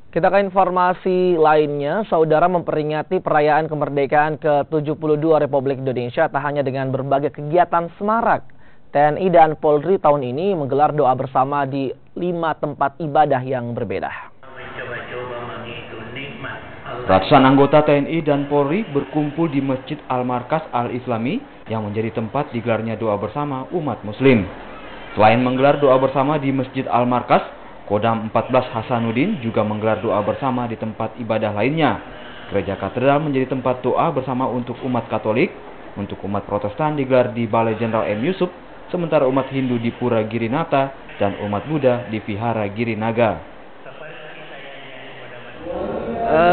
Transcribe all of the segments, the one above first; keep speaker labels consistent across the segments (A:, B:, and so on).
A: Kita ke informasi lainnya, saudara memperingati perayaan kemerdekaan ke-72 Republik Indonesia tak hanya dengan berbagai kegiatan semarak. TNI dan Polri tahun ini menggelar doa bersama di 5 tempat ibadah yang berbeda.
B: Ratusan anggota TNI dan Polri berkumpul di Masjid Al-Markas Al-Islami yang menjadi tempat digelarnya doa bersama umat muslim. Selain menggelar doa bersama di Masjid Al-Markas, Kodam 14 Hasanuddin juga menggelar doa bersama di tempat ibadah lainnya. Gereja Katedral menjadi tempat doa bersama untuk umat Katolik, untuk umat Protestan digelar di Balai Jenderal M. Yusuf, sementara umat Hindu di Pura Girinata dan umat Buddha di Vihara Girinaga.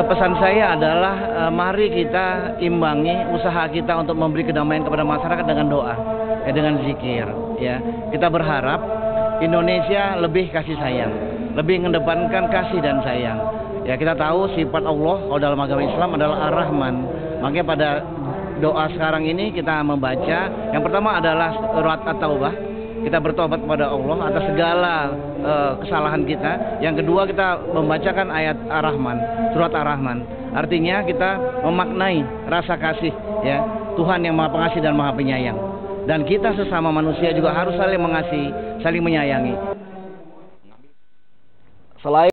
C: Pesan saya adalah mari kita imbangi usaha kita untuk memberi kedamaian kepada masyarakat dengan doa, dengan zikir. Ya, kita berharap Indonesia lebih kasih sayang, lebih mengedepankan kasih dan sayang. Ya, kita tahu sifat Allah kalau dalam agama Islam adalah Ar-Rahman. Makanya pada doa sekarang ini kita membaca, yang pertama adalah surat At-Taubah. Kita bertobat kepada Allah atas segala kesalahan kita. Yang kedua, kita membacakan ayat Ar-Rahman, surat Ar-Rahman. Artinya kita memaknai rasa kasih, ya, Tuhan yang Maha Pengasih dan Maha Penyayang. Dan kita sesama manusia juga harus saling mengasihi, saling menyayangi.
A: Selain